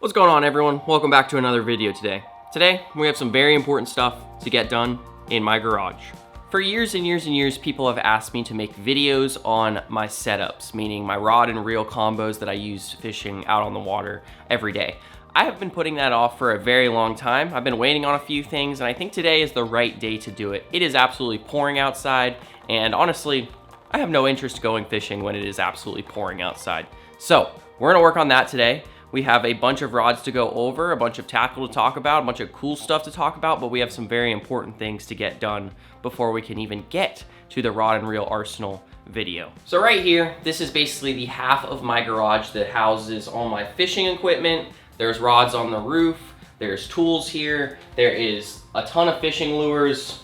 What's going on, everyone? Welcome back to another video today. Today, we have some very important stuff to get done in my garage. For years and years and years, people have asked me to make videos on my setups, meaning my rod and reel combos that I use fishing out on the water every day. I have been putting that off for a very long time. I've been waiting on a few things, and I think today is the right day to do it. It is absolutely pouring outside, and honestly, I have no interest going fishing when it is absolutely pouring outside. So, we're gonna work on that today. We have a bunch of rods to go over, a bunch of tackle to talk about, a bunch of cool stuff to talk about, but we have some very important things to get done before we can even get to the rod and reel arsenal video. So right here, this is basically the half of my garage that houses all my fishing equipment. There's rods on the roof, there's tools here, there is a ton of fishing lures.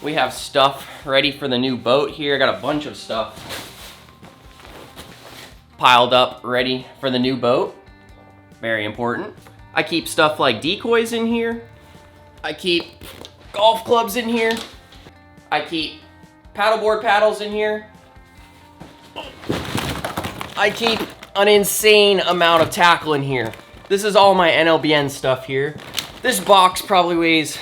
We have stuff ready for the new boat here. I got a bunch of stuff piled up ready for the new boat. Very important. I keep stuff like decoys in here. I keep golf clubs in here. I keep paddleboard paddles in here. I keep an insane amount of tackle in here. This is all my NLBN stuff here. This box probably weighs,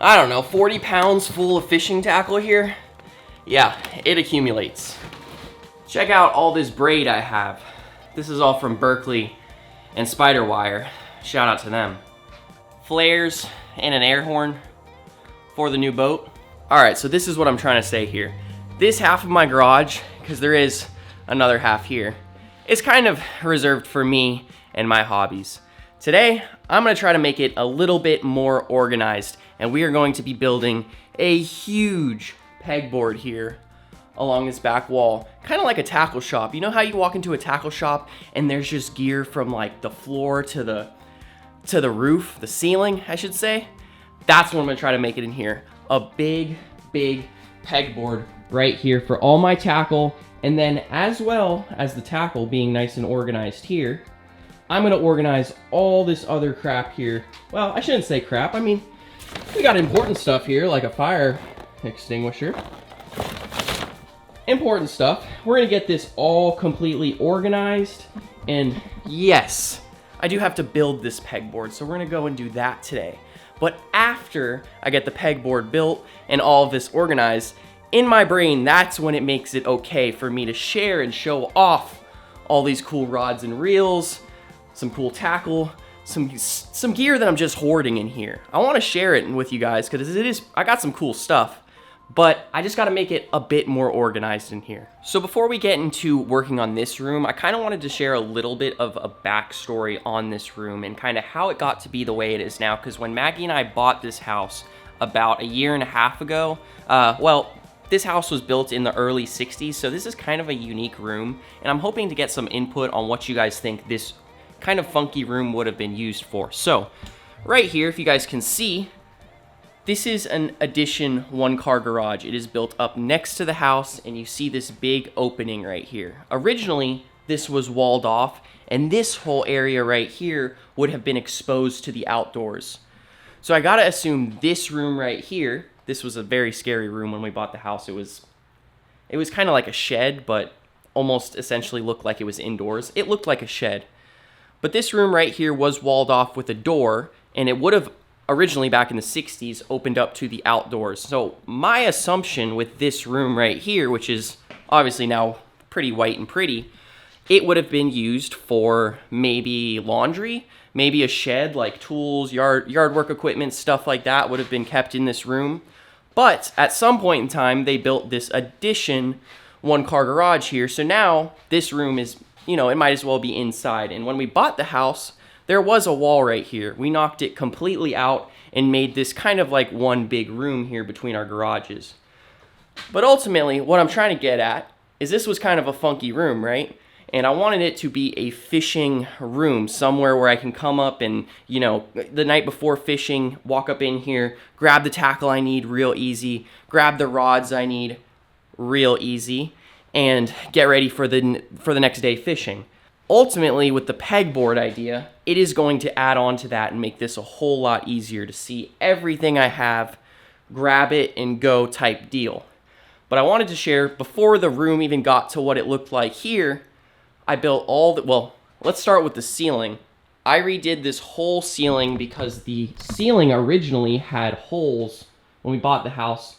I don't know, 40 pounds full of fishing tackle here. Yeah, it accumulates. Check out all this braid I have. This is all from Berkeley and Spider Wire. Shout out to them. Flares and an air horn for the new boat. All right, so this is what I'm trying to say here. This half of my garage, because there is another half here, is kind of reserved for me and my hobbies. Today, I'm gonna try to make it a little bit more organized, and we are going to be building a huge pegboard here along this back wall, kind of like a tackle shop. You know how you walk into a tackle shop and there's just gear from like the floor to the roof, the ceiling, I should say? That's what I'm gonna try to make it in here. A big pegboard right here for all my tackle, and then as well as the tackle being nice and organized here, I'm gonna organize all this other crap here. Well, I shouldn't say crap, I mean, we got important stuff here, like a fire extinguisher. Important stuff. We're gonna get this all completely organized, and yes, I do have to build this pegboard, so we're gonna go and do that today. But after I get the pegboard built and all of this organized, in my brain, that's when it makes it okay for me to share and show off all these cool rods and reels, some cool tackle, some gear that I'm just hoarding in here. I wanna share it with you guys, because I got some cool stuff. But I just gotta make it a bit more organized in here. So before we get into working on this room, I kind of wanted to share a little bit of a backstory on this room and kind of how it got to be the way it is now. Because when Maggie and I bought this house about a year and a half ago, this house was built in the early 60s, so this is kind of a unique room. And I'm hoping to get some input on what you guys think this kind of funky room would have been used for. So right here, if you guys can see, this is an addition one-car garage. It is built up next to the house, and you see this big opening right here. Originally, this was walled off, and this whole area right here would have been exposed to the outdoors. So I gotta assume this room right here, this was a very scary room when we bought the house. It was kind of like a shed, but almost essentially looked like it was indoors. It looked like a shed. But this room right here was walled off with a door, and it would have originally back in the 60s opened up to the outdoors. So my assumption with this room right here, which is obviously now pretty white and pretty, it would have been used for maybe laundry, maybe a shed, like tools, yard work equipment, stuff like that would have been kept in this room. But at some point in time, they built this addition one-car garage here. So now this room is, you know, it might as well be inside. And when we bought the house, there was a wall right here. We knocked it completely out and made this kind of like one big room here between our garages. But ultimately, what I'm trying to get at is this was kind of a funky room, right? And I wanted it to be a fishing room, somewhere where I can come up and, you know, the night before fishing, walk up in here, grab the tackle I need real easy, grab the rods I need real easy, and get ready for the next day fishing. Ultimately, with the pegboard idea, it is going to add on to that and make this a whole lot easier to see everything I have, grab it and go type deal. But I wanted to share, before the room even got to what it looked like here, I built all the, well, let's start with the ceiling. I redid this whole ceiling because the ceiling originally had holes when we bought the house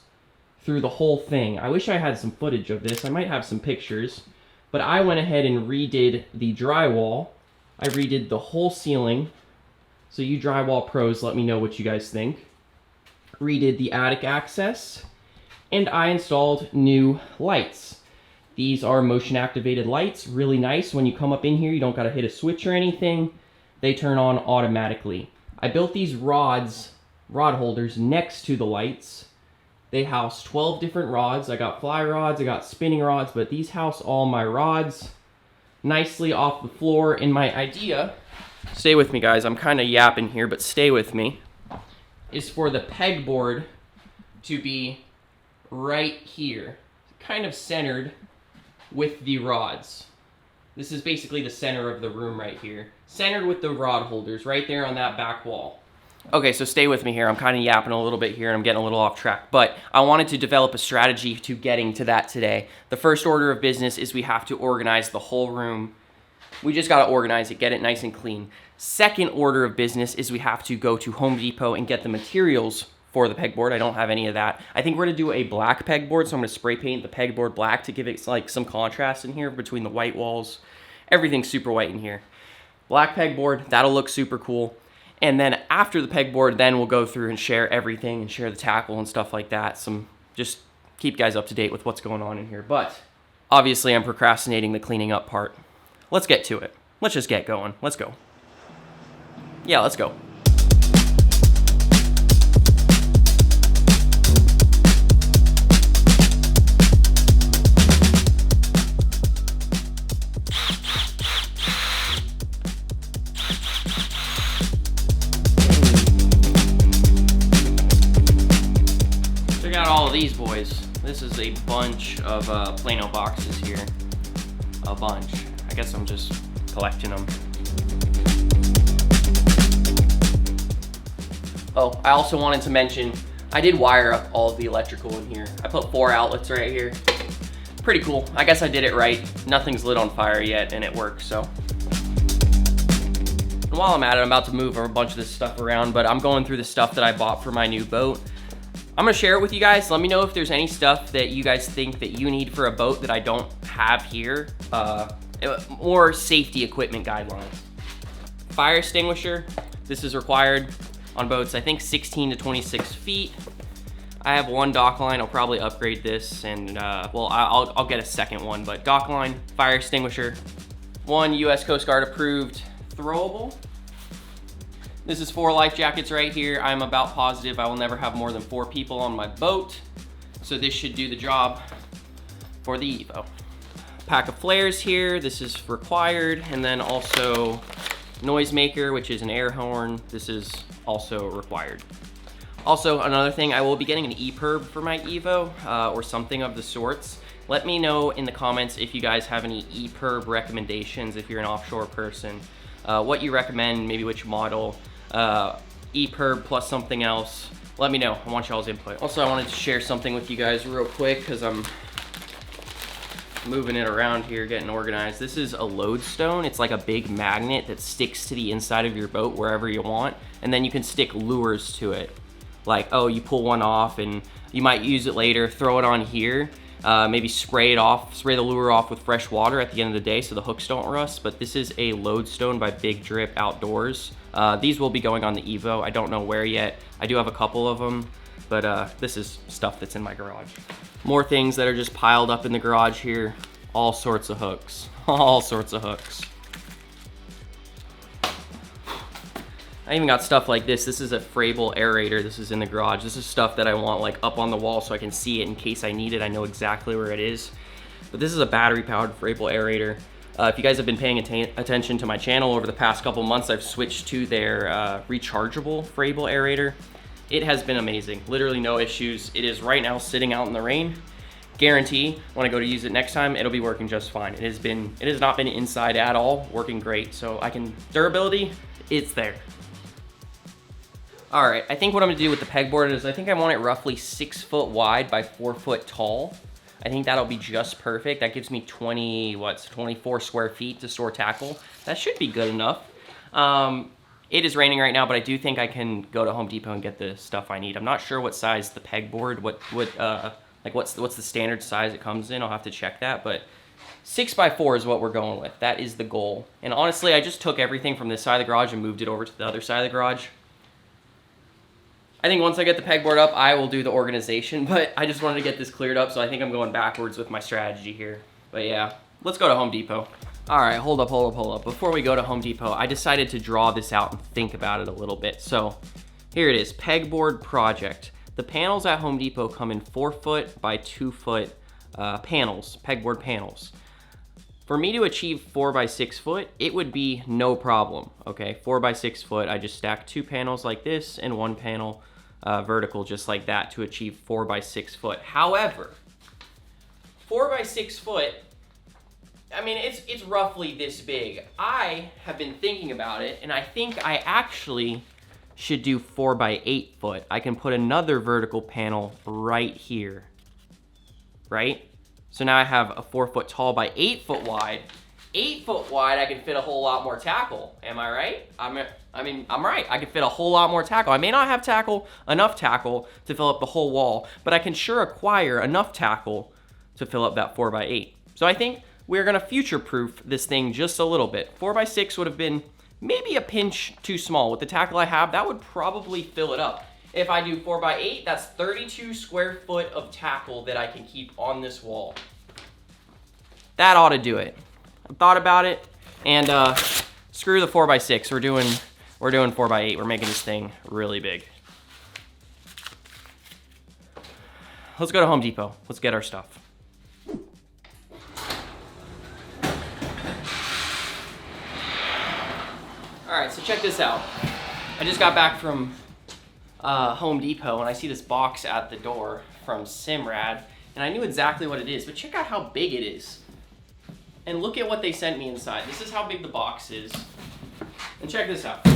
through the whole thing. I wish I had some footage of this. I might have some pictures, but I went ahead and redid the drywall. I redid the whole ceiling. So you drywall pros, let me know what you guys think. Redid the attic access, and I installed new lights. These are motion activated lights, really nice. When you come up in here, you don't gotta hit a switch or anything. They turn on automatically. I built these rod holders next to the lights. They house 12 different rods. I got fly rods, I got spinning rods, but these house all my rods nicely off the floor. And my idea, stay with me guys, I'm kind of yapping here, but stay with me, is for the pegboard to be right here, kind of centered with the rods. This is basically the center of the room right here, centered with the rod holders right there on that back wall. Okay, so stay with me here. I'm kind of yapping a little bit here and I'm getting a little off track, but I wanted to develop a strategy to getting to that today. The first order of business is we have to organize the whole room. We just got to organize it, get it nice and clean. Second order of business is we have to go to Home Depot and get the materials for the pegboard. I don't have any of that. I think we're gonna do a black pegboard, so I'm gonna spray paint the pegboard black to give it like some contrast in here between the white walls. Everything's super white in here. Black pegboard, that'll look super cool. And then after the pegboard, then we'll go through and share everything and share the tackle and stuff like that. Just keep guys up to date with what's going on in here. But obviously I'm procrastinating the cleaning up part. Let's get to it. Let's just get going. Let's go. Yeah, let's go. Check out all of these boys. This is a bunch of Plano boxes here. A bunch. I guess I'm just collecting them. Oh, I also wanted to mention, I did wire up all of the electrical in here. I put 4 outlets right here. Pretty cool. I guess I did it right. Nothing's lit on fire yet and it works, so. And while I'm at it, I'm about to move a bunch of this stuff around, but I'm going through the stuff that I bought for my new boat. I'm gonna share it with you guys. Let me know if there's any stuff that you guys think that you need for a boat that I don't have here. More safety equipment guidelines. Fire extinguisher, this is required on boats, I think 16 to 26 feet. I have one dock line, I'll probably upgrade this and well, I'll get a second one, but dock line, fire extinguisher, one US Coast Guard approved throwable. This is 4 life jackets right here. I'm about positive I will never have more than 4 people on my boat, so this should do the job for the Evo. Pack of flares here, this is required, and then also noisemaker, which is an air horn. This is also required. Also, another thing, I will be getting an EPIRB for my Evo, or something of the sorts. Let me know in the comments if you guys have any EPIRB recommendations, if you're an offshore person, what you recommend, maybe which model, EPIRB plus something else. Let me know, I want y'all's input. Also, I wanted to share something with you guys real quick, because I'm moving it around here, getting organized. This is a lodestone. It's like a big magnet that sticks to the inside of your boat wherever you want, and then you can stick lures to it. Like, oh, you pull one off and you might use it later, throw it on here, maybe spray the lure off with fresh water at the end of the day so the hooks don't rust. But this is a lodestone by Big Drip Outdoors. These will be going on the Evo. I don't know where yet. I do have a couple of them, but this is stuff that's in my garage. More things that are just piled up in the garage here. All sorts of hooks, all sorts of hooks. I even got stuff like this. This is a Frable aerator. This is in the garage. This is stuff that I want like up on the wall so I can see it in case I need it. I know exactly where it is. But this is a battery powered Frable aerator. If you guys have been paying attention to my channel over the past couple months, I've switched to their rechargeable Frable aerator. It has been amazing, literally no issues. It is right now sitting out in the rain. Guarantee when I go to use it next time, it'll be working just fine. It has not been inside at all, working great. So durability, it's there. All right, I think what I'm gonna do with the pegboard is I think I want it roughly 6 foot wide by 4 foot tall. I think that'll be just perfect. That gives me 24 square feet to store tackle. That should be good enough. It is raining right now, but I do think I can go to Home Depot and get the stuff I need. I'm not sure what size the pegboard, what's the standard size it comes in. I'll have to check that, but 6x4 is what we're going with. That is the goal. And honestly, I just took everything from this side of the garage and moved it over to the other side of the garage. I think once I get the pegboard up, I will do the organization, but I just wanted to get this cleared up, so I think I'm going backwards with my strategy here. But yeah, let's go to Home Depot. All right, hold up. Before we go to Home Depot, I decided to draw this out and think about it a little bit. So here it is, pegboard project. The panels at Home Depot come in 4-foot by 2-foot panels, pegboard panels. For me to achieve 4 by 6 foot, it would be no problem, okay? 4 by 6 foot, I just stack 2 panels like this and 1 panel vertical just like that to achieve 4 by 6 foot. However, 4 by 6 foot, I mean, it's roughly this big. I have been thinking about it, and I think I actually should do 4 by 8 foot. I can put another vertical panel right here, right? So now I have a 4 foot tall by 8 foot wide. 8 foot wide, I can fit a whole lot more tackle. Am I right? I'm right. I can fit a whole lot more tackle. I may not have enough tackle to fill up the whole wall, but I can sure acquire enough tackle to fill up that 4 by 8. So I think we're gonna future-proof this thing just a little bit. 4 by 6 would have been maybe a pinch too small. With the tackle I have, that would probably fill it up. If I do 4 by 8, that's 32 square foot of tackle that I can keep on this wall. That ought to do it. I thought about it, and screw the 4 by 6. We're doing 4 by 8. We're making this thing really big. Let's go to Home Depot. Let's get our stuff. All right, so check this out. I just got back from Home Depot, and I see this box at the door from Simrad, and I knew exactly what it is, but check out how big it is. And look at what they sent me inside. This is how big the box is. And check this out.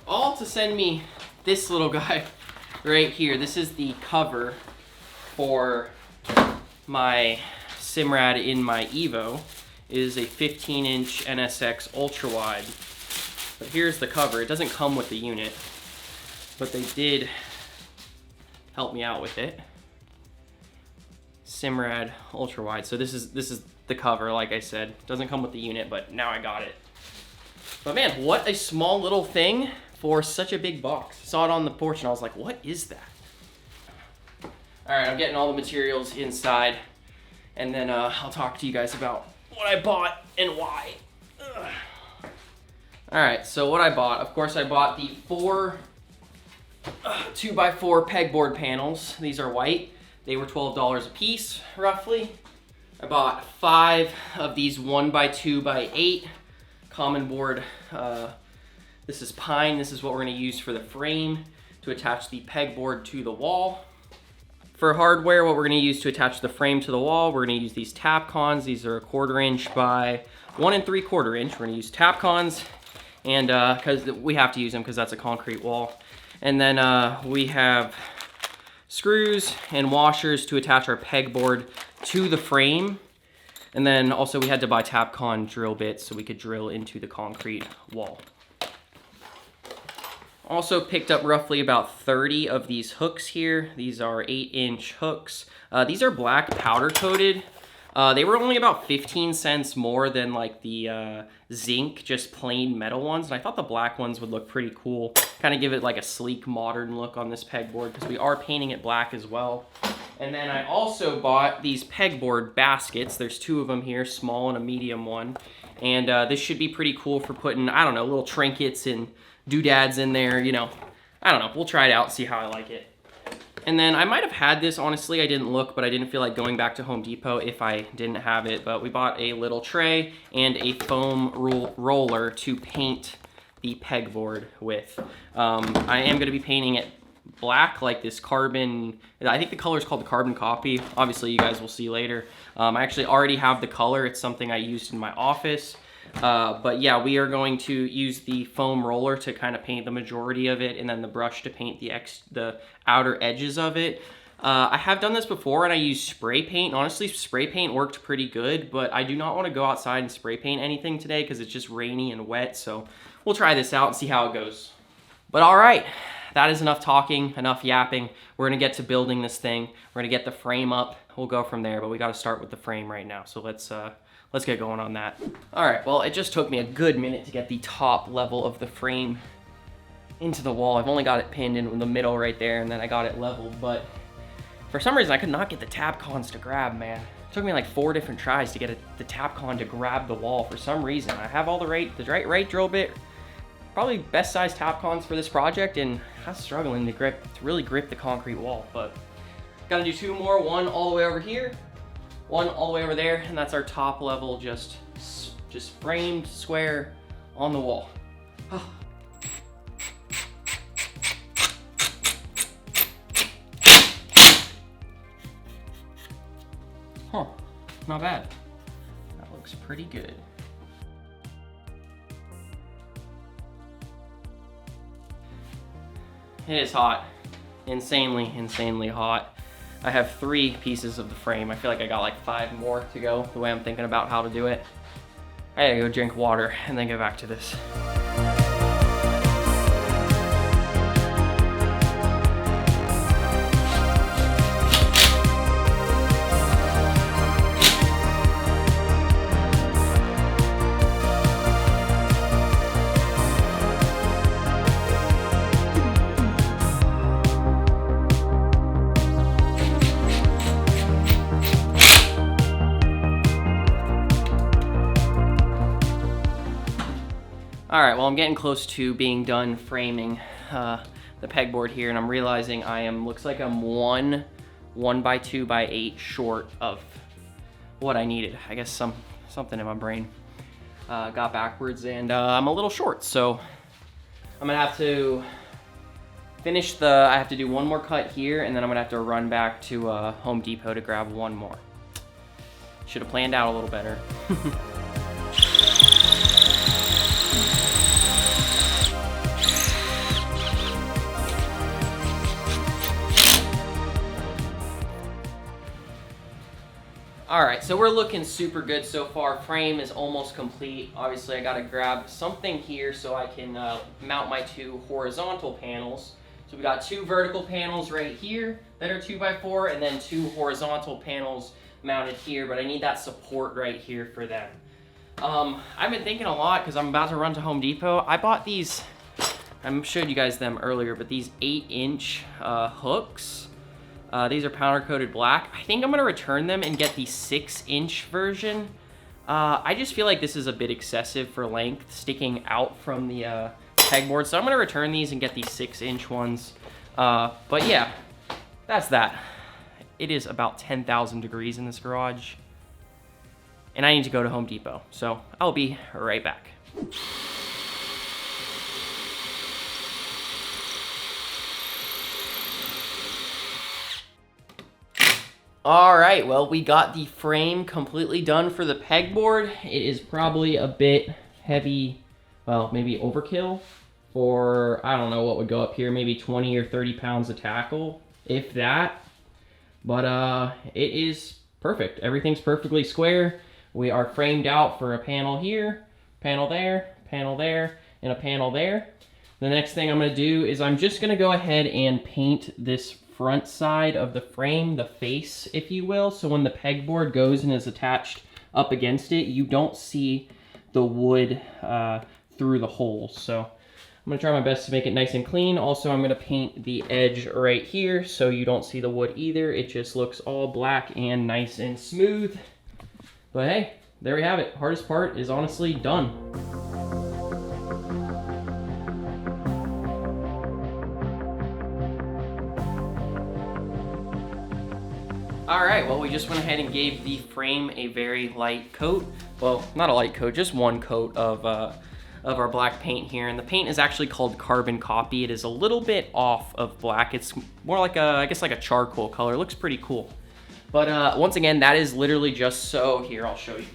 All to send me this little guy right here. This is the cover for my Simrad in my Evo. It is a 15-inch NSX ultra wide. But here's the cover. It doesn't come with the unit, but they did help me out with it. Simrad ultra wide. So this is the cover, like I said. Doesn't come with the unit, but now I got it. But man, what a small little thing for such a big box. Saw it on the porch and I was like, what is that? All right, I'm getting all the materials inside, and then I'll talk to you guys about what I bought and why. Ugh. All right, so what I bought, of course I bought the 4 2x4 pegboard panels. These are white. They were $12 a piece, roughly. I bought 5 of these 1x2x8 common board. This is pine. This is what we're gonna use for the frame to attach the pegboard to the wall. For hardware, what we're gonna use to attach the frame to the wall, we're gonna use these Tapcons. These are 1/4 inch by 1 3/4 inch. We're gonna use Tapcons, and because we have to use them because that's a concrete wall. And then we have screws and washers to attach our pegboard to the frame. And then also we had to buy Tapcon drill bits so we could drill into the concrete wall. Also picked up roughly about 30 of these hooks here. These are 8-inch hooks. These are black powder coated. They were only about 15 cents more than like the zinc, just plain metal ones. And I thought the black ones would look pretty cool. Kind of give it like a sleek, modern look on this pegboard because we are painting it black as well. And then I also bought these pegboard baskets. There's 2 of them here, small and a medium one. And this should be pretty cool for putting, I don't know, little trinkets and doodads in there, you know. I don't know, we'll try it out, see how I like it. And then I might have had this, honestly, I didn't look, but I didn't feel like going back to Home Depot if I didn't have it. But we bought a little tray and a foam roller to paint the pegboard with. I am gonna be painting it black, like this carbon, I think the color is called the carbon copy. Obviously you guys will see later. I actually already have the color. It's something I used in my office. But yeah, we are going to use the foam roller to kind of paint the majority of it, and then the brush to paint the outer edges of it. I have done this before and I used spray paint. Honestly, spray paint worked pretty good, but I do not want to go outside and spray paint anything today because it's just rainy and wet. So we'll try this out and see how it goes. But all right, that is enough talking, enough yapping. We're gonna get to building this thing. We're gonna get the frame up. We'll go from there, but we gotta start with the frame right now. So let's get going on that. All right, well, it just took me a good minute to get the top level of the frame into the wall. I've only got it pinned in the middle right there, and then I got it leveled, but for some reason I could not get the Tapcons to grab, man. It took me like 4 different tries to get the Tapcon to grab the wall for some reason. I have all the right drill bit, probably best size Tapcons for this project, and I'm struggling to really grip the concrete wall, but gotta do 2 more, one all the way over here, one all the way over there, and that's our top level, just framed square on the wall. Huh, not bad. That looks pretty good. It is hot, insanely hot. I have 3 pieces of the frame. I feel like I got like 5 more to go, the way I'm thinking about how to do it. I gotta go drink water and then get back to this. All right, well, I'm getting close to being done framing the pegboard here, and I'm realizing looks like I'm 1 by 2 by 8 short of what I needed. I guess something in my brain got backwards, and I'm a little short, so I'm gonna have to finish I have to do 1 more cut here, and then I'm gonna have to run back to Home Depot to grab 1 more. Should have planned out a little better. All right, so we're looking super good so far. Frame is almost complete. Obviously, I gotta grab something here so I can mount my 2 horizontal panels. So we got 2 vertical panels right here that are 2x4, and then 2 horizontal panels mounted here, but I need that support right here for them. I've been thinking a lot because I'm about to run to Home Depot. I bought these, I showed you guys them earlier, but these 8-inch hooks. These are powder coated black. I think I'm gonna return them and get the 6-inch version. I just feel like this is a bit excessive for length, sticking out from the pegboard. So I'm gonna return these and get the 6-inch ones. But yeah, that's that. It is about 10,000 degrees in this garage, and I need to go to Home Depot. So I'll be right back. All right, well, we got the frame completely done for the pegboard. It is probably a bit heavy, well, maybe overkill for, I don't know what would go up here, maybe 20 or 30 pounds of tackle, if that. But it is perfect. Everything's perfectly square. We are framed out for a panel here, panel there, and a panel there. The next thing I'm gonna do is I'm just gonna go ahead and paint this front side of the frame, the face, if you will, so when the pegboard goes and is attached up against it, you don't see the wood through the holes. So I'm gonna try my best to make it nice and clean. Also, I'm gonna paint the edge right here so you don't see the wood either. It just looks all black and nice and smooth. But hey, there we have it. Hardest part is honestly done. All right, well, we just went ahead and gave the frame a very light coat. Well, not a light coat, just 1 coat of our black paint here. And the paint is actually called Carbon Copy. It is a little bit off of black. It's more like I guess like a charcoal color. It looks pretty cool. But once again, that is literally just so, here, I'll show you.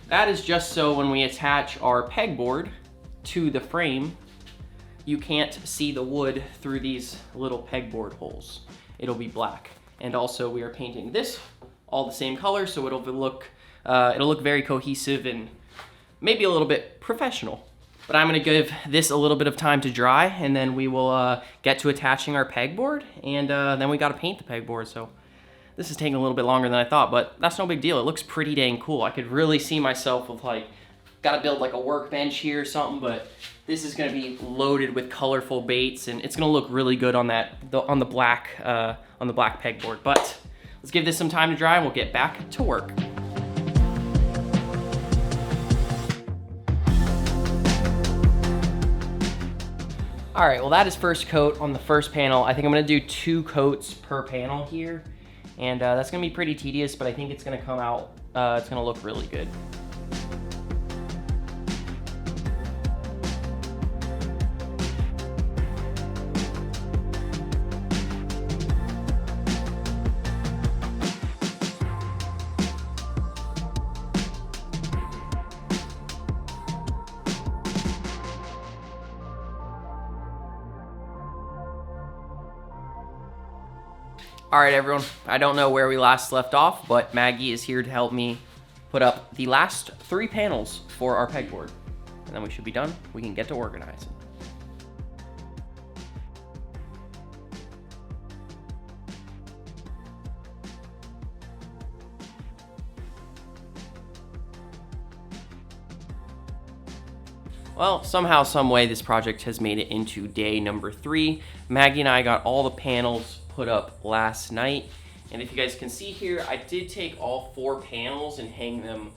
That is just so when we attach our pegboard to the frame, you can't see the wood through these little pegboard holes. It'll be black. And also we are painting this all the same color, so it'll look very cohesive and maybe a little bit professional. But I'm gonna give this a little bit of time to dry, and then we will get to attaching our pegboard, and then we gotta paint the pegboard. So this is taking a little bit longer than I thought, but that's no big deal. It looks pretty dang cool. I could really see myself with like, gotta build like a workbench here or something, but this is gonna be loaded with colorful baits, and it's gonna look really good on the black pegboard. But let's give this some time to dry, and we'll get back to work. All right, well that is first coat on the first panel. I think I'm gonna do 2 coats per panel here, and that's gonna be pretty tedious, but I think it's gonna come out, it's gonna look really good. All right, everyone, I don't know where we last left off, but Maggie is here to help me put up the last 3 panels for our pegboard. And then we should be done. We can get to organizing. Well, somehow, some way, this project has made it into day number 3. Maggie and I got all the panels put up last night, and if you guys can see here, I did take all 4 panels and hang them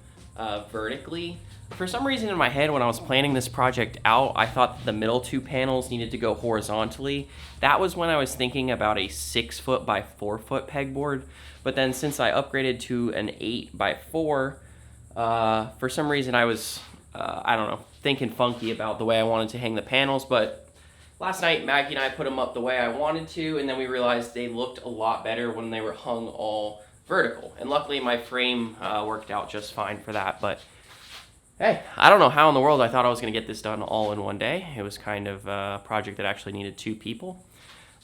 vertically. For some reason in my head, when I was planning this project out, I thought the middle 2 panels needed to go horizontally. That was when I was thinking about a 6 foot by 4 foot pegboard, but then since I upgraded to an 8 by 4, for some reason I was, I don't know, thinking funky about the way I wanted to hang the panels. But last night, Maggie and I put them up the way I wanted to, and then we realized they looked a lot better when they were hung all vertical. And luckily, my frame worked out just fine for that. But hey, I don't know how in the world I thought I was going to get this done all in one day. It was kind of a project that actually needed 2 people.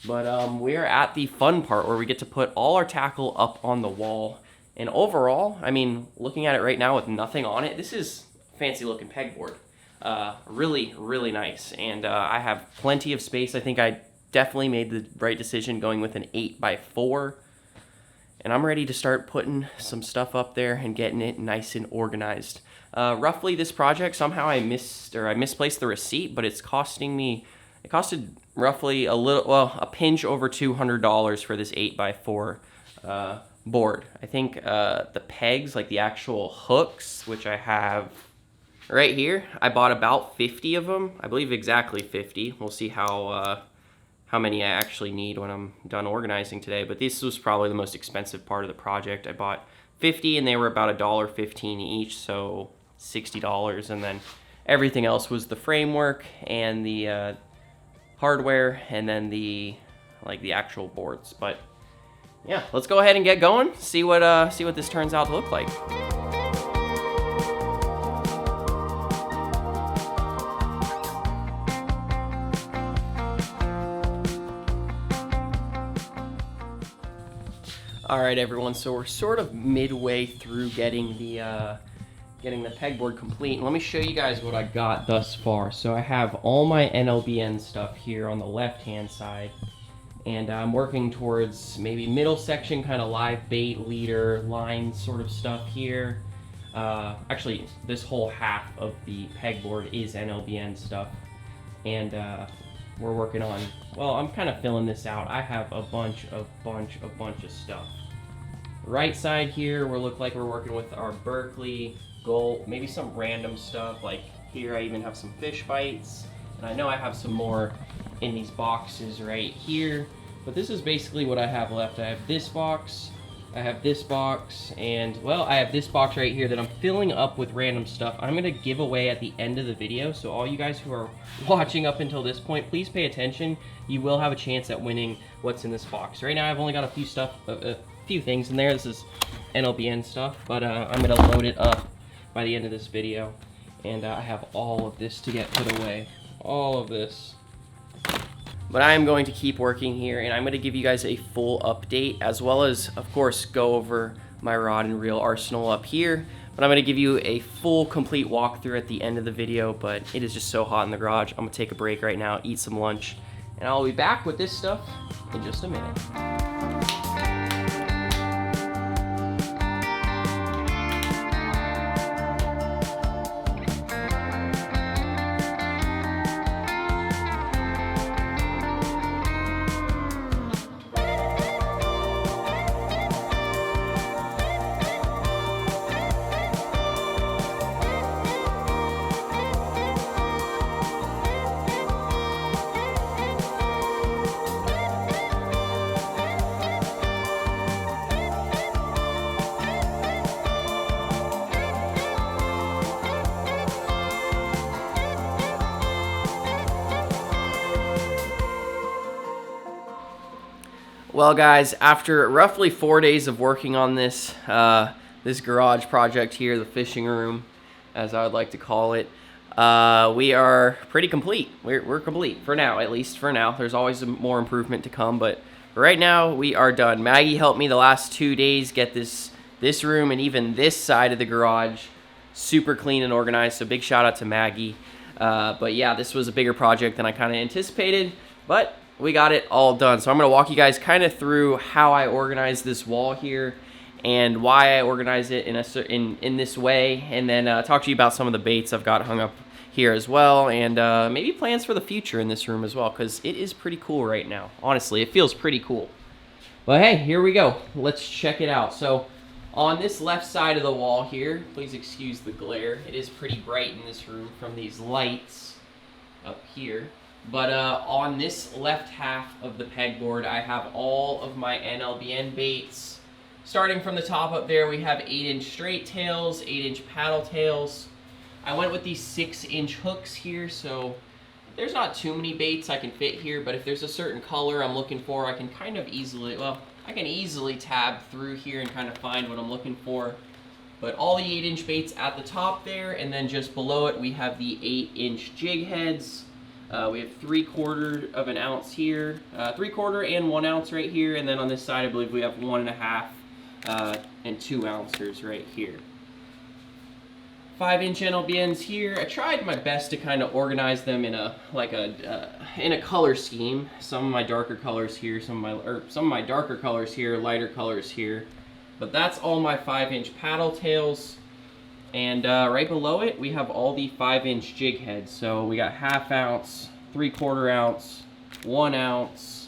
But we're at the fun part where we get to put all our tackle up on the wall. And overall, I mean, looking at it right now with nothing on it, this is a fancy looking pegboard. Really, really nice, and I have plenty of space. I think I definitely made the right decision going with an 8 by 4, and I'm ready to start putting some stuff up there and getting it nice and organized. Roughly, this project, somehow I misplaced the receipt, but it costed roughly a pinch over $200 for this 8 by 4 board. I think the pegs, like the actual hooks, which I have right here, I bought about 50 of them. I believe exactly 50. We'll see how many I actually need when I'm done organizing today. But this was probably the most expensive part of the project. I bought 50 and they were about $1.15 each, so $60. And then everything else was the framework and the hardware, and then the actual boards. But yeah, let's go ahead and get going. See what this turns out to look like. All right, everyone, so we're sort of midway through getting the pegboard complete. And let me show you guys what I got thus far. So I have all my NLBN stuff here on the left-hand side, and I'm working towards maybe middle section, kind of live bait, leader, line sort of stuff here. Actually, this whole half of the pegboard is NLBN stuff, and we're working on, well, I'm kind of filling this out. I have a bunch of stuff. Right side here, we're working with our Berkeley Gold, maybe some random stuff. Like here, I even have some fish bites, and I know I have some more in these boxes right here. But this is basically what I have left. I have this box, I have this box, and well, I have this box right here that I'm filling up with random stuff. I'm gonna give away at the end of the video, so all you guys who are watching up until this point, please pay attention. You will have a chance at winning what's in this box. Right now, I've only got a few things in there. This is NLBN stuff, but I'm gonna load it up by the end of this video, and I have all of this to get put away. All of this. But I am going to keep working here, and I'm going to give you guys a full update, as well as, of course, go over my rod and reel arsenal up here. But I'm going to give you a full, complete walkthrough at the end of the video, but it is just so hot in the garage. I'm going to take a break right now, eat some lunch, and I'll be back with this stuff in just a minute. Well, guys, after roughly 4 days of working on this this garage project here, the fishing room, as I would like to call it, we are pretty complete. We're complete for now, at least for now. There's always more improvement to come, but right now we are done. Maggie helped me the last 2 days get this room and even this side of the garage super clean and organized. So big shout out to Maggie. But yeah, this was a bigger project than I kind of anticipated, but we got it all done. So I'm going to walk you guys kind of through how I organize this wall here and why I organize it in this way, and then talk to you about some of the baits I've got hung up here as well, and maybe plans for the future in this room as well, because it is pretty cool right now. Honestly, it feels pretty cool. But hey, here we go. Let's check it out. So on this left side of the wall here, please excuse the glare. It is pretty bright in this room from these lights up here. But on this left half of the pegboard, I have all of my NLBN baits. Starting from the top up there, we have 8-inch straight tails, 8-inch paddle tails. I went with these 6-inch hooks here, so there's not too many baits I can fit here, but if there's a certain color I'm looking for, I can kind of easily, well, I can easily tab through here and kind of find what I'm looking for. But all the 8-inch baits at the top there, and then just below it, we have the 8-inch jig heads. We have 3/4 of an ounce here, 3/4 and 1 ounce right here, and then on this side I believe we have 1.5 and 2 ounces right here. 5-inch NLBNs here. I tried my best to kind of organize them in a in a color scheme. Some of my darker colors here, some of my darker colors here, lighter colors here. But that's all my 5-inch paddle tails. And right below it, we have all the 5-inch jig heads. So we got 1/2 ounce, 3/4 ounce, 1 ounce,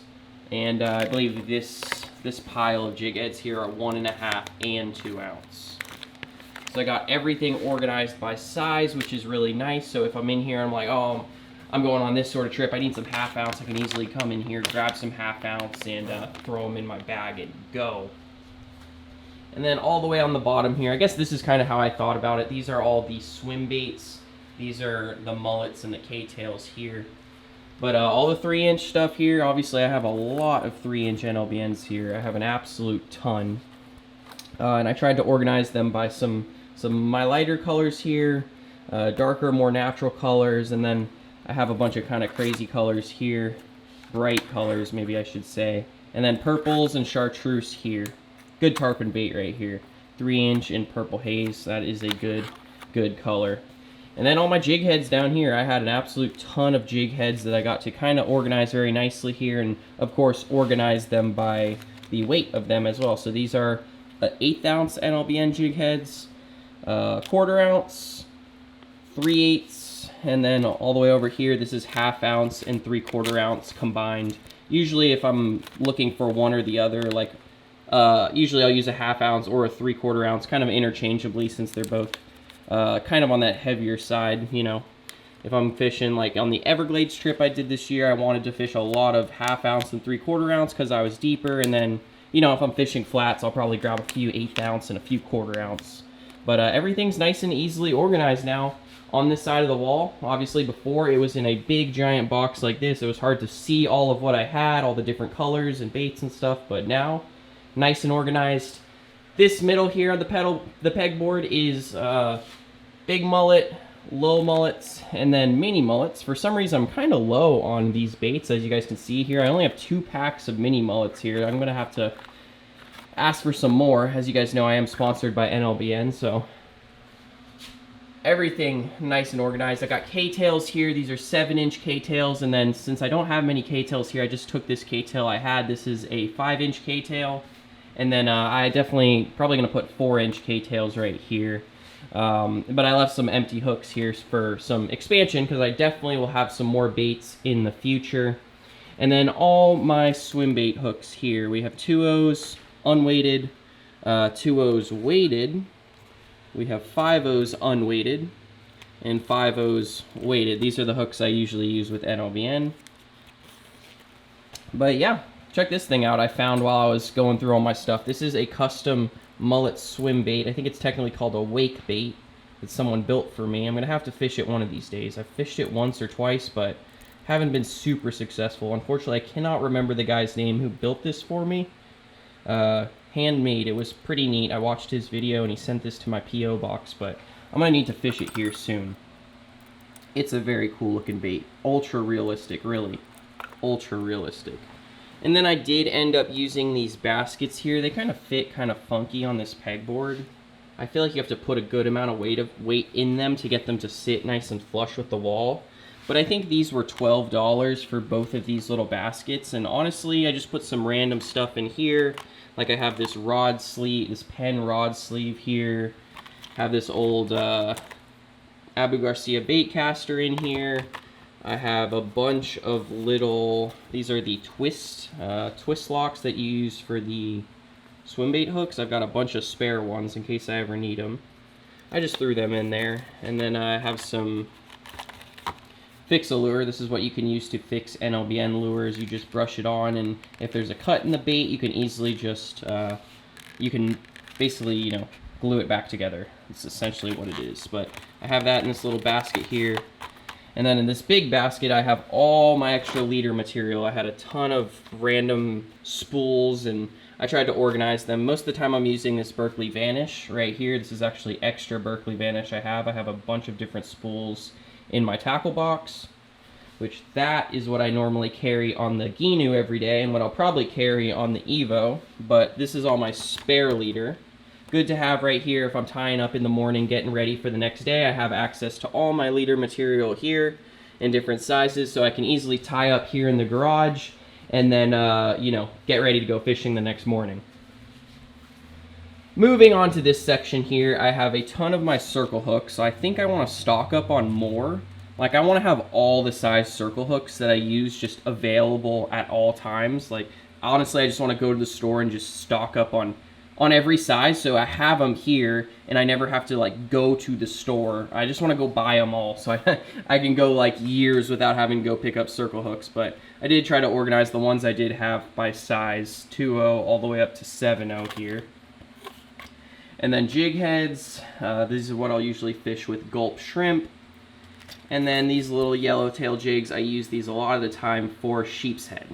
and I believe this pile of jig heads here are 1.5 and 2 ounce. So I got everything organized by size, which is really nice. So if I'm in here, I'm like, oh, I'm going on this sort of trip, I need some 1/2 ounce, I can easily come in here, grab some 1/2 ounce, and throw them in my bag and go. And then all the way on the bottom here, I guess this is kind of how I thought about it. These are all the swim baits. These are the mullets and the K-tails here. But all the 3-inch stuff here, obviously I have a lot of 3-inch NLBNs here. I have an absolute ton. And I tried to organize them by some of my lighter colors here, darker, more natural colors, and then I have a bunch of kind of crazy colors here, bright colors maybe I should say, and then purples and chartreuse here. Good tarpon bait right here. 3-inch in purple haze. That is a good color. And then all my jig heads down here. I had an absolute ton of jig heads that I got to kind of organize very nicely here, and of course organize them by the weight of them as well. So these are 1/8 ounce NLBN jig heads, 1/4 ounce, 3/8, and then all the way over here, this is 1/2 ounce and 3/4 ounce combined. Usually if I'm looking for one or the other, like usually I'll use a 1/2 ounce or a 3/4 ounce, kind of interchangeably, since they're both kind of on that heavier side, you know. If I'm fishing, like on the Everglades trip I did this year, I wanted to fish a lot of 1/2 ounce and 3/4 ounce because I was deeper, and then, you know, if I'm fishing flats, I'll probably grab a few 1/8 ounce and a few 1/4 ounce. But everything's nice and easily organized now on this side of the wall. Obviously before it was in a big giant box like this, it was hard to see all of what I had, all the different colors and baits and stuff, but now nice and organized. This middle here on the pegboard is big mullet, low mullets and then mini mullets. For some reason, I'm kind of low on these baits, as you guys can see here. I only have 2 packs of mini mullets here. I'm going to have to ask for some more. As you guys know, I am sponsored by NLBN, so everything nice and organized. I got K-tails here. These are 7-inch K-tails, and then since I don't have many K-tails here, I just took this K-tail I had. This is a 5-inch K-tail, and then I definitely probably going to put 4-inch K-tails right here. But I left some empty hooks here for some expansion because I definitely will have some more baits in the future. And then all my swim bait hooks here. We have 2-0s unweighted, 2-0s weighted. We have 5-0s unweighted and 5-0s weighted. These are the hooks I usually use with NLBN. But yeah, check this thing out I found while I was going through all my stuff. This is a custom mullet swim bait. I think it's technically called a wake bait that someone built for me. I'm going to have to fish it one of these days. I've fished it once or twice, but haven't been super successful. Unfortunately, I cannot remember the guy's name who built this for me. Handmade. It was pretty neat. I watched his video and he sent this to my P.O. box, but I'm going to need to fish it here soon. It's a very cool looking bait. Ultra realistic, really. Ultra realistic. And then I did end up using these baskets here. They kind of fit kind of funky on this pegboard. I feel like you have to put a good amount of weight in them to get them to sit nice and flush with the wall. But I think these were $12 for both of these little baskets. And honestly, I just put some random stuff in here. Like I have this rod sleeve, this pen rod sleeve here. Have this old Abu Garcia bait caster in here. I have a bunch of little, these are the twist locks that you use for the swim bait hooks. I've got a bunch of spare ones in case I ever need them. I just threw them in there. And then I have some Fix-A-Lure. This is what you can use to fix NLBN lures. You just brush it on, and if there's a cut in the bait, you can easily just, you can basically, you know, glue it back together. It's essentially what it is. But I have that in this little basket here. And then in this big basket, I have all my extra leader material. I had a ton of random spools, and I tried to organize them. Most of the time I'm using this Berkeley Vanish right here. This is actually extra Berkeley Vanish I have. I have a bunch of different spools in my tackle box, which that is what I normally carry on the Ginu every day and what I'll probably carry on the Evo. But this is all my spare leader. Good to have right here if I'm tying up in the morning getting ready for the next day. I have access to all my leader material here in different sizes, so I can easily tie up here in the garage and then you know, get ready to go fishing the next morning. Moving on to this section here, I have a ton of my circle hooks. So I think I want to stock up on more. Like, I want to have all the size circle hooks that I use just available at all times. Like, honestly, I just want to go to the store and just stock up on every size, so I have them here and I never have to like go to the store. I just want to go buy them all, so I can go like years without having to go pick up circle hooks. But I did try to organize the ones I did have by size, 2.0 all the way up to 7.0 here. And then jig heads, this is what I'll usually fish with gulp shrimp. And then these little yellowtail jigs, I use these a lot of the time for sheep's head.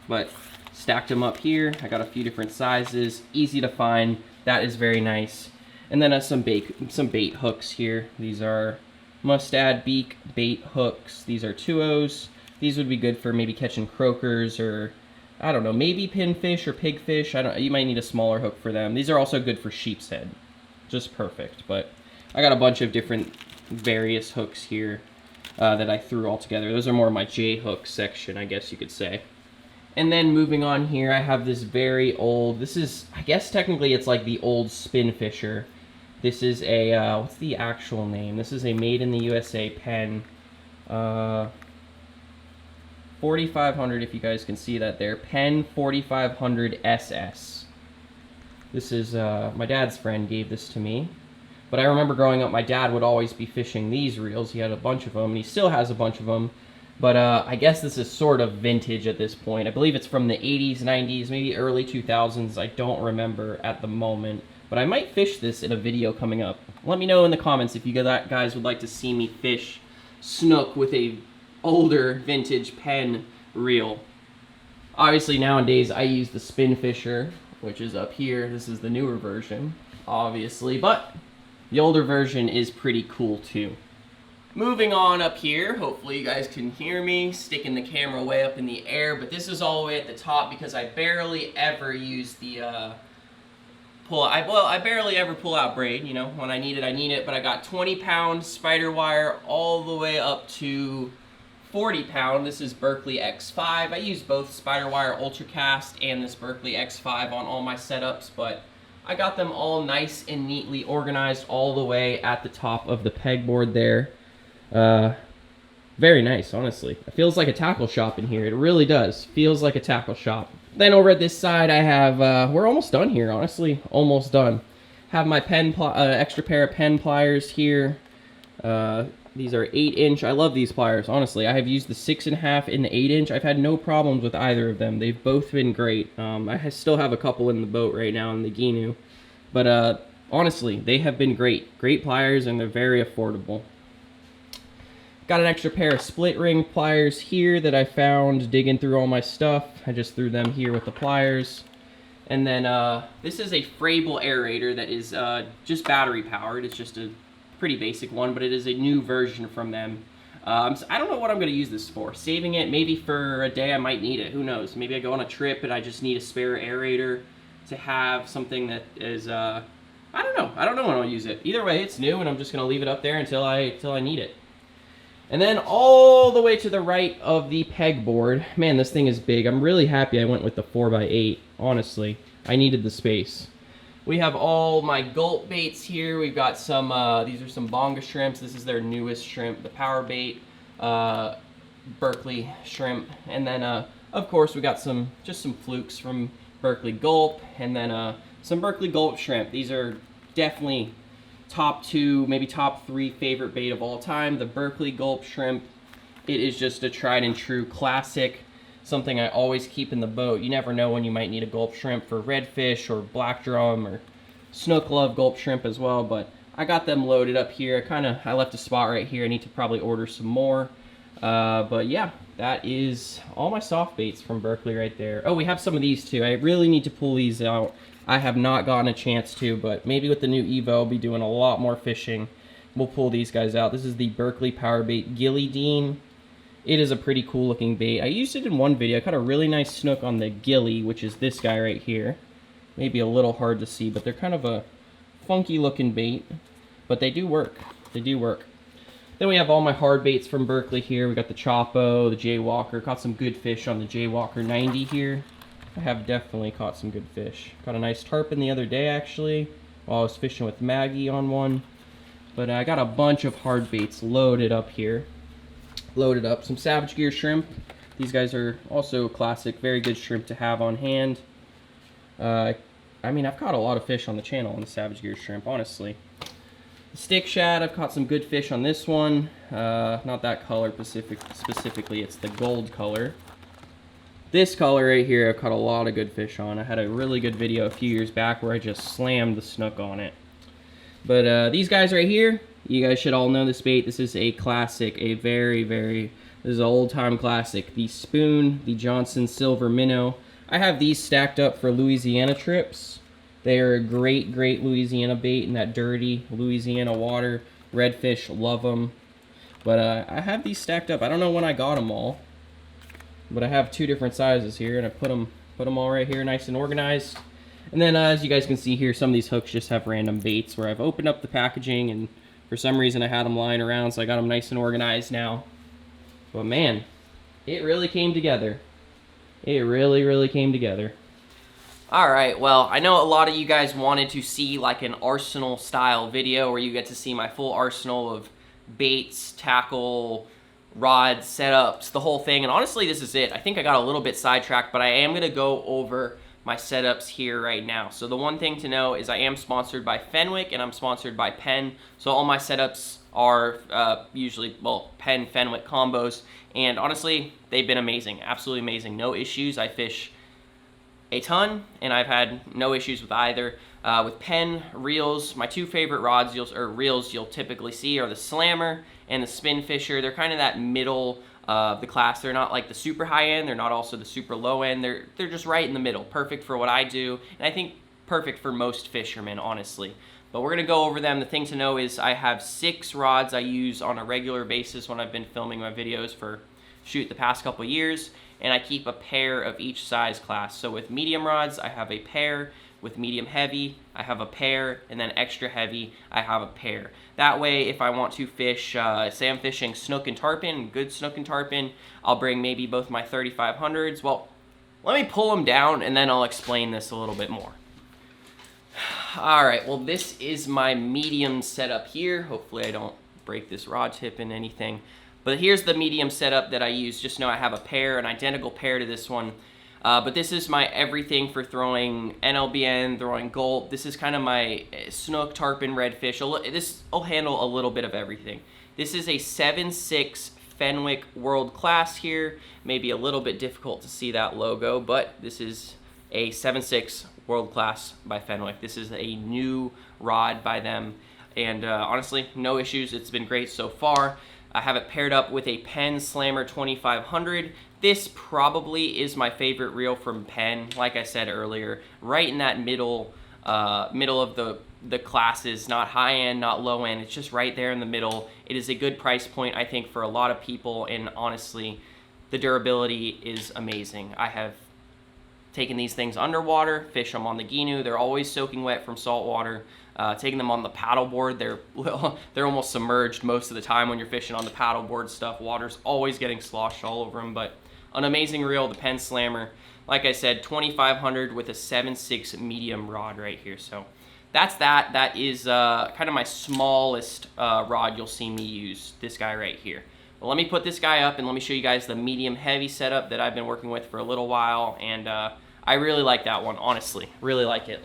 But stacked them up here. I got a few different sizes, easy to find. That is very nice. And then some bait hooks here. These are mustad beak bait hooks. These are 2.0s. These would be good for maybe catching croakers or, I don't know, maybe pinfish or pigfish. You might need a smaller hook for them. These are also good for sheep's head. Just perfect. But I got a bunch of different various hooks here that I threw all together. Those are more my J hook section, I guess you could say. And then moving on here, I have this very old, this is, I guess technically it's like the old spin fisher. This is a, what's the actual name? This is a made in the USA pen. 4500, if you guys can see that there. Pen 4500 SS. This is, my dad's friend gave this to me. But I remember growing up, my dad would always be fishing these reels. He had a bunch of them, and he still has a bunch of them. But I guess this is sort of vintage at this point. I believe it's from the 80s, 90s, maybe early 2000s. I don't remember at the moment. But I might fish this in a video coming up. Let me know in the comments if you guys would like to see me fish snook with a older vintage pen reel. Obviously nowadays I use the spin fisher, which is up here. This is the newer version, obviously. But the older version is pretty cool too. Moving on up here, hopefully you guys can hear me, sticking the camera way up in the air, but this is all the way at the top because I barely ever use the I barely ever pull out braid, you know, when I need it, but I got 20-pound spider wire all the way up to 40-pound. This is Berkeley X5. I use both spider wire ultracast and this Berkeley X5 on all my setups, but I got them all nice and neatly organized all the way at the top of the pegboard there. Very nice, honestly. It feels like a tackle shop in here. It really does. Feels like a tackle shop. Then over at this side, I have, we're almost done here, honestly. Almost done. Have my extra pair of pen pliers here. These are 8-inch. I love these pliers, honestly. I have used the 6.5 and the 8-inch. I've had no problems with either of them. They've both been great. I still have a couple in the boat right now in the Ginu. But honestly, they have been great. Great pliers, and they're very affordable. Got an extra pair of split ring pliers here that I found digging through all my stuff. I just threw them here with the pliers. And then this is a Frable aerator that is just battery powered. It's just a pretty basic one, but it is a new version from them. So I don't know what I'm going to use this for. Saving it, maybe for a day I might need it. Who knows? Maybe I go on a trip and I just need a spare aerator to have something that is, I don't know. I don't know when I'll use it. Either way, it's new and I'm just going to leave it up there until I need it. And then all the way to the right of the pegboard, man, this thing is big. I'm really happy I went with the 4x8, honestly. I needed the space. We have all my gulp baits here. We've got some, these are some bonga shrimps. This is their newest shrimp, the power bait, Berkeley shrimp. And then, of course, we got just some flukes from Berkeley Gulp, and then some Berkeley Gulp shrimp. These are definitely top 2, maybe top 3 favorite bait of all time. The Berkeley Gulp shrimp, it is just a tried and true classic, something I always keep in the boat. You never know when you might need a gulp shrimp for redfish or black drum, or snook love gulp shrimp as well, but I got them loaded up here. I left a spot right here. I need to probably order some more. But yeah, that is all my soft baits from Berkeley right there. Oh, we have some of these too. I really need to pull these out. I have not gotten a chance to, but maybe with the new Evo, I'll be doing a lot more fishing. We'll pull these guys out. This is the Berkeley Power Bait Gilly Dean. It is a pretty cool looking bait. I used it in one video. I caught a really nice snook on the Gilly, which is this guy right here. Maybe a little hard to see, but they're kind of a funky looking bait, but they do work. They do work. Then we have all my hard baits from Berkeley here. We got the Chopo, the Jaywalker. Caught some good fish on the Jaywalker 90 here. I have definitely caught some good fish. Caught a nice tarpon the other day, actually, while I was fishing with Maggie on one. But I got a bunch of hard baits loaded up here. Loaded up. Some Savage Gear shrimp. These guys are also classic, very good shrimp to have on hand. I mean, I've caught a lot of fish on the channel on the Savage Gear shrimp, honestly. The stick shad, I've caught some good fish on this one. Not that color specifically, it's the gold color. This color right here, I've caught a lot of good fish on. I had a really good video a few years back where I just slammed the snook on it. But these guys right here, you guys should all know this bait. This is a classic, a this is an old-time classic. The Spoon, the Johnson Silver Minnow. I have these stacked up for Louisiana trips. They are a great, great Louisiana bait in that dirty Louisiana water. Redfish love them. But I have these stacked up. I don't know when I got them all. But I have 2 different sizes here, and I put them all right here nice and organized. And then as you guys can see here, some of these hooks just have random baits where I've opened up the packaging, and for some reason I had them lying around, so I got them nice and organized now. But man, it really came together. It really, really came together. Alright, well, I know a lot of you guys wanted to see like an arsenal style video where you get to see my full arsenal of baits, tackle, rods, setups, the whole thing, and honestly this is it. I think I got a little bit sidetracked, but I am going to go over my setups here right now. So the one thing to know is I am sponsored by Fenwick and I'm sponsored by Penn, so all my setups are usually, well, Penn Fenwick combos, and honestly they've been amazing, absolutely amazing. No issues. I fish a ton and I've had no issues with either. With Penn reels, my 2 favorite rods reels you'll typically see are the Slammer and the Spin Fisher. They're kind of that middle of the class. They're not like the super high end, they're not also the super low end. They're just right in the middle, perfect for what I do, and I think perfect for most fishermen, honestly. but we're gonna go over them. The thing to know is I have 6 rods I use on a regular basis when I've been filming my videos for the past couple years, and I keep a pair of each size class. So with medium rods, I have a pair. With medium heavy, I have a pair, and then extra heavy, I have a pair. That way, if I want to fish, say I'm fishing snook and tarpon, good snook and tarpon, I'll bring maybe both my 3500s. Well, let me pull them down, and then I'll explain this a little bit more. All right, well, this is my medium setup here. Hopefully I don't break this rod tip in anything. But here's the medium setup that I use. Just know I have a pair, an identical pair to this one. But this is my everything for throwing NLBN, throwing gulp. This is kind of my snook, tarpon, redfish. This will handle a little bit of everything. This is a 7.6 Fenwick World Class here. Maybe a little bit difficult to see that logo, but this is a 7.6 World Class by Fenwick. This is a new rod by them. And honestly, no issues. It's been great so far. I have it paired up with a Penn Slammer 2500. This probably is my favorite reel from Penn. Like I said earlier, right in that middle of the classes, not high end, not low end. It's just right there in the middle. It is a good price point, I think, for a lot of people, and honestly, the durability is amazing. I have taken these things underwater, fish them on the Ginu. They're always soaking wet from salt water. Taking them on the paddleboard, they're almost submerged most of the time when you're fishing on the paddleboard stuff. Water's always getting sloshed all over them, but an amazing reel, the Penn Slammer. Like I said, 2500 with a 7.6 medium rod right here. So that's that. That is kind of my smallest rod you'll see me use, this guy right here. Well, let me put this guy up and let me show you guys the medium heavy setup that I've been working with for a little while, and I really like that one, honestly, really like it.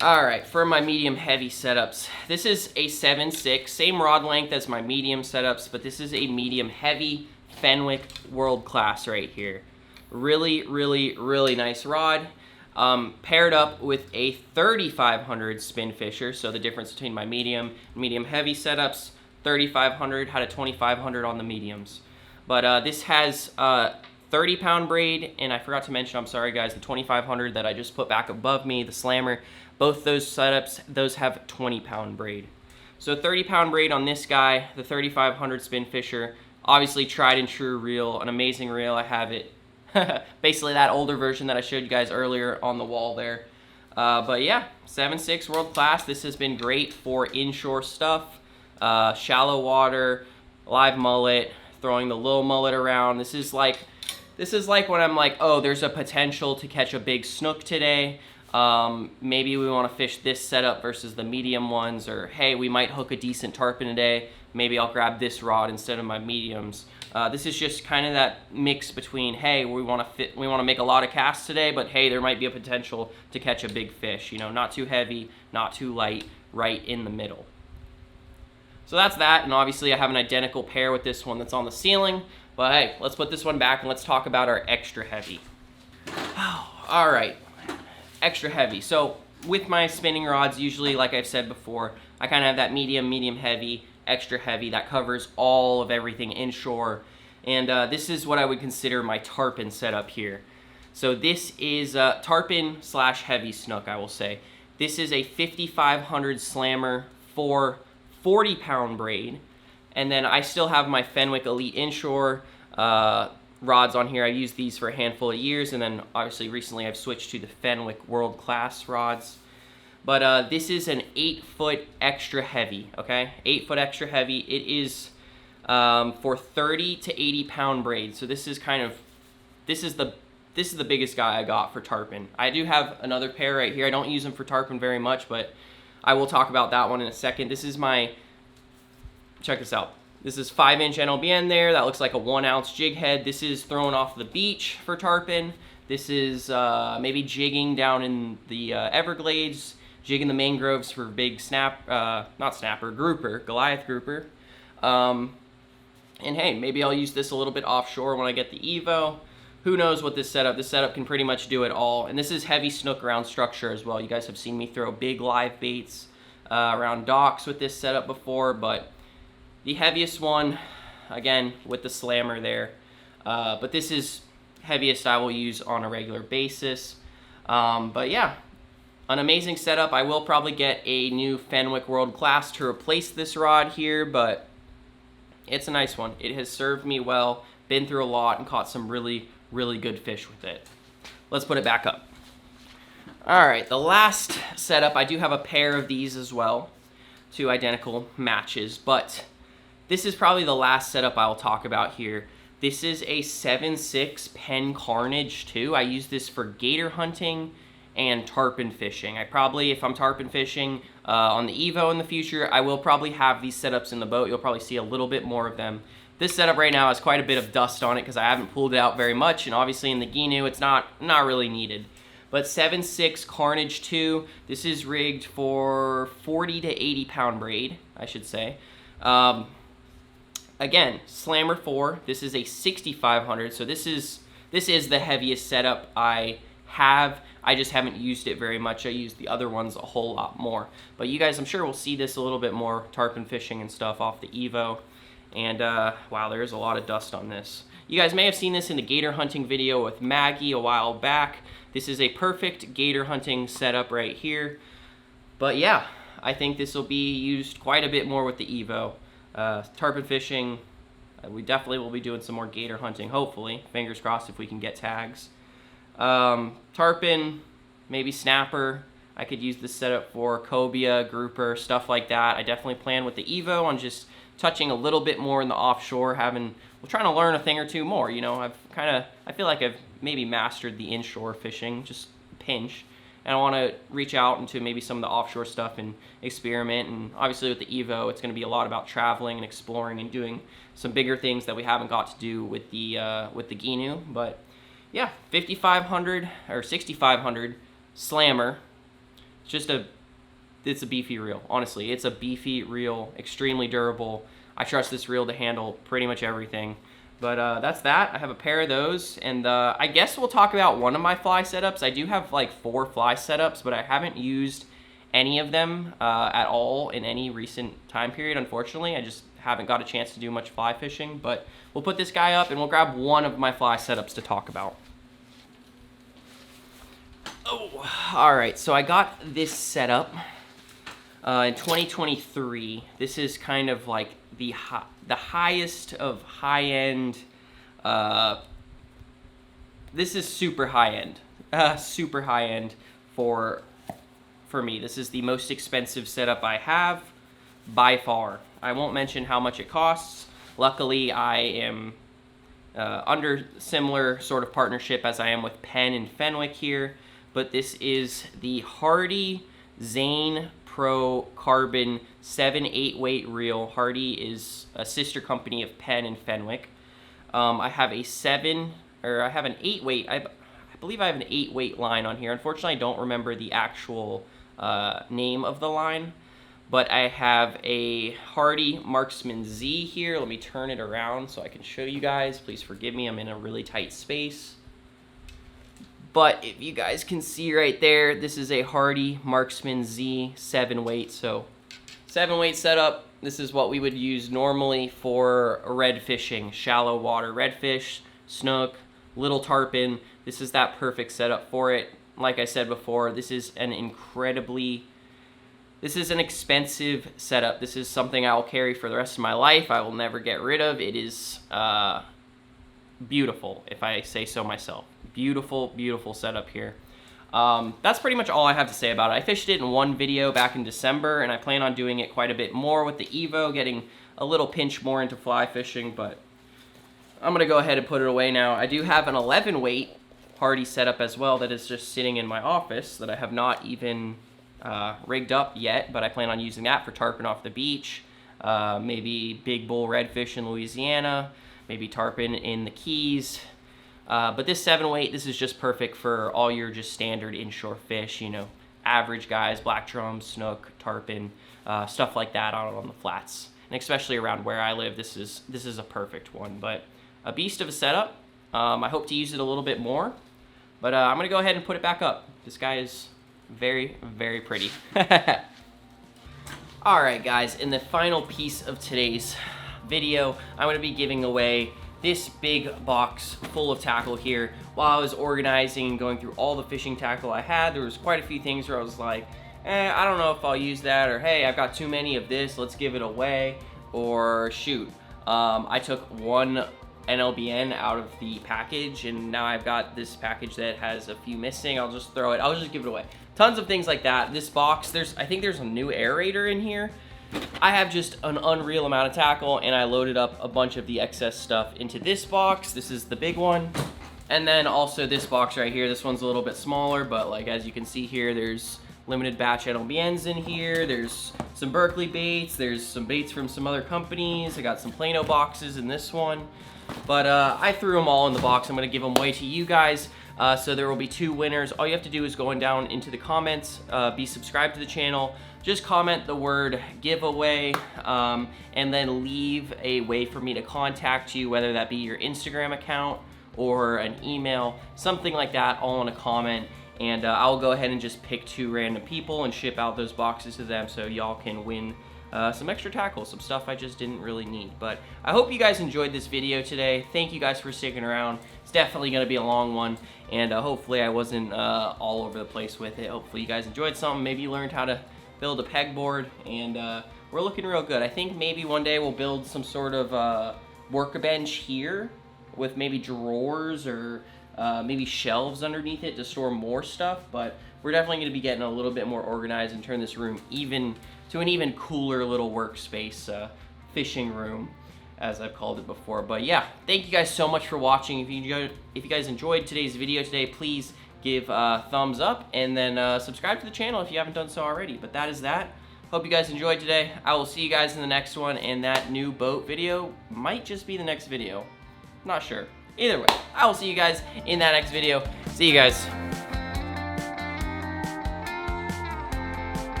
All right, for my medium heavy setups, this is a 7.6, same rod length as my medium setups, but this is a medium heavy Fenwick World Class right here. Really, really, really nice rod. Paired up with a 3500 spin fisher, so the difference between my medium and medium heavy setups, 3500, had a 2500 on the mediums. But this has 30-pound braid, and I forgot to mention, I'm sorry guys, the 2500 that I just put back above me, the Slammer, both those setups, those have 20-pound braid. So 30-pound braid on this guy, the 3500 spin fisher, obviously tried and true reel, an amazing reel. I have it, basically that older version that I showed you guys earlier on the wall there. But yeah, 7.6 World Class. This has been great for inshore stuff, shallow water, live mullet, throwing the little mullet around. This is like when I'm like, oh, there's a potential to catch a big snook today. Maybe we want to fish this setup versus the medium ones, or hey, we might hook a decent tarpon today. Maybe I'll grab this rod instead of my mediums. This is just kind of that mix between, hey, we want to make a lot of casts today, but hey, there might be a potential to catch a big fish. You know, not too heavy, not too light, right in the middle. So that's that, and obviously I have an identical pair with this one that's on the ceiling. But hey, let's put this one back and let's talk about our extra heavy. All right. Extra heavy. So with my spinning rods, usually, like I've said before, I kind of have that medium, medium heavy, extra heavy that covers all of everything inshore. And this is what I would consider my tarpon setup here. So this is tarpon / heavy snook, I will say. This is a 5500 Slammer for 40-pound braid. And then I still have my Fenwick Elite Inshore rods on here. I used these for a handful of years, and then obviously recently I've switched to the Fenwick World Class rods. But this is an 8-foot extra heavy, okay? 8-foot extra heavy. It is for 30 to 80-pound braid. So this is the biggest guy I got for tarpon. I do have another pair right here. I don't use them for tarpon very much, but I will talk about that one in a second. This is my, check this out. This is 5-inch NLBN there. That looks like a 1-ounce jig head. This is thrown off the beach for tarpon. This is maybe jigging down in the Everglades, jigging the mangroves for big grouper, Goliath grouper. And hey, maybe I'll use this a little bit offshore when I get the Evo. Who knows what this setup can pretty much do it all. And this is heavy snook around structure as well. You guys have seen me throw big live baits around docks with this setup before, but the heaviest one, again, with the Slammer there. But this is heaviest I will use on a regular basis. But yeah, An amazing setup. I will probably get a new Fenwick World Class to replace this rod here, but it's a nice one. It has served me well, been through a lot, and caught some really, really good fish with it. Let's put it back up. All right, the last setup, I do have a pair of these as well, 2 identical matches, but this is probably the last setup I'll talk about here. This is a 7.6 Penn Carnage 2. I use this for gator hunting and tarpon fishing. I probably, if I'm tarpon fishing on the Evo in the future, I will probably have these setups in the boat. You'll probably see a little bit more of them. This setup right now has quite a bit of dust on it because I haven't pulled it out very much, and obviously in the Ginu it's not really needed. But 7.6 Carnage 2, this is rigged for 40 to 80 pound braid, I should say. Again, Slammer 4, this is a 6500, so this is the heaviest setup I have. I just haven't used it very much. I use the other ones a whole lot more. But you guys, I'm sure will see this a little bit more, tarpon fishing and stuff off the Evo. And wow, there is a lot of dust on this. You guys may have seen this in the gator hunting video with Maggie a while back. This is a perfect gator hunting setup right here. But yeah, I think this will be used quite a bit more with the Evo. Tarpon fishing, we definitely will be doing some more gator hunting, hopefully. Fingers crossed if we can get tags. Tarpon, maybe snapper. I could use this setup for cobia, grouper, stuff like that. I definitely plan with the Evo on just touching a little bit more in the offshore, we're trying to learn a thing or two more, you know. I feel like I've maybe mastered the inshore fishing, just pinch. And I want to reach out into maybe some of the offshore stuff and experiment. And obviously with the Evo, it's going to be a lot about traveling and exploring and doing some bigger things that we haven't got to do with the Ginu. But yeah, 5500 or 6500 Slammer. It's a beefy reel. Honestly, it's a beefy reel, extremely durable. I trust this reel to handle pretty much everything. But that's that. I have a pair of those, and I guess we'll talk about one of my fly setups. I do have like 4 fly setups, but I haven't used any of them at all in any recent time period, unfortunately. I just haven't got a chance to do much fly fishing, but we'll put this guy up and we'll grab one of my fly setups to talk about. Oh, all right, so I got this setup in 2023. This is kind of like the highest of high-end. This is super high-end, super high-end for me. This is the most expensive setup I have by far. I won't mention how much it costs. Luckily, I am under similar sort of partnership as I am with Penn and Fenwick here, but this is the Hardy Zane Pro Carbon 7/8 weight reel. Hardy is a sister company of Penn and Fenwick. I have an 8 weight. I believe I have an 8 weight line on here. Unfortunately, I don't remember the actual name of the line, but I have a Hardy Marksman Z here. Let me turn it around so I can show you guys. Please forgive me, I'm in a really tight space. But if you guys can see right there, this is a Hardy Marksman Z 7 weight. So 7 weight setup. This is what we would use normally for red fishing, shallow water redfish, snook, little tarpon. This is that perfect setup for it. Like I said before, this is an expensive setup. This is something I will carry for the rest of my life. I will never get rid of. It is beautiful, if I say so myself. Beautiful, beautiful setup here. That's pretty much all I have to say about it. I fished it in one video back in December, and I plan on doing it quite a bit more with the Evo, getting a little pinch more into fly fishing, but I'm going to go ahead and put it away now. I do have an 11 weight Hardy setup as well that is just sitting in my office that I have not even rigged up yet, but I plan on using that for tarpon off the beach, maybe big bull redfish in Louisiana, maybe tarpon in the Keys. But this 7 weight, this is just perfect for all your just standard inshore fish, you know, average guys, black drum, snook, tarpon, stuff like that out on the flats. And especially around where I live, this is a perfect one. But a beast of a setup. I hope to use it a little bit more. But I'm going to go ahead and put it back up. This guy is very, very pretty. Alright guys, in the final piece of today's video, I'm going to be giving away this big box full of tackle here. While I was organizing and going through all the fishing tackle I had, there was quite a few things where I was like, I don't know if I'll use that, or hey, I've got too many of this, let's give it away, or shoot, I took one NLBN out of the package, and now I've got this package that has a few missing. I'll just throw it, I'll just give it away. Tons of things like that. This box, I think there's a new aerator in here. I have just an unreal amount of tackle, and I loaded up a bunch of the excess stuff into this box. This is the big one. And then also this box right here. This one's a little bit smaller, but like as you can see here, there's limited batch NLBNs in here. There's some Berkeley baits. There's some baits from some other companies. I got some Plano boxes in this one. But I threw them all in the box. I'm gonna give them away to you guys. So there will be 2 winners. All you have to do is go down into the comments, be subscribed to the channel, just comment the word giveaway, and then leave a way for me to contact you, whether that be your Instagram account or an email, something like that, all in a comment. And I'll go ahead and just pick 2 random people and ship out those boxes to them so y'all can win some extra tackle, some stuff I just didn't really need. But I hope you guys enjoyed this video today. Thank you guys for sticking around. It's definitely gonna be a long one, and hopefully I wasn't all over the place with it. Hopefully you guys enjoyed something. Maybe you learned how to build a pegboard, and we're looking real good. I think maybe one day we'll build some sort of workbench here with maybe drawers or maybe shelves underneath it to store more stuff, but we're definitely going to be getting a little bit more organized and turn this room to an even cooler little workspace, fishing room, as I've called it before. But yeah, thank you guys so much for watching. If you guys enjoyed today's video today, please give a thumbs up, and then subscribe to the channel if you haven't done so already. But that is that. Hope you guys enjoyed today. I will see you guys in the next one, and that new boat video might just be the next video. Not sure. Either way, I will see you guys in that next video. See you guys.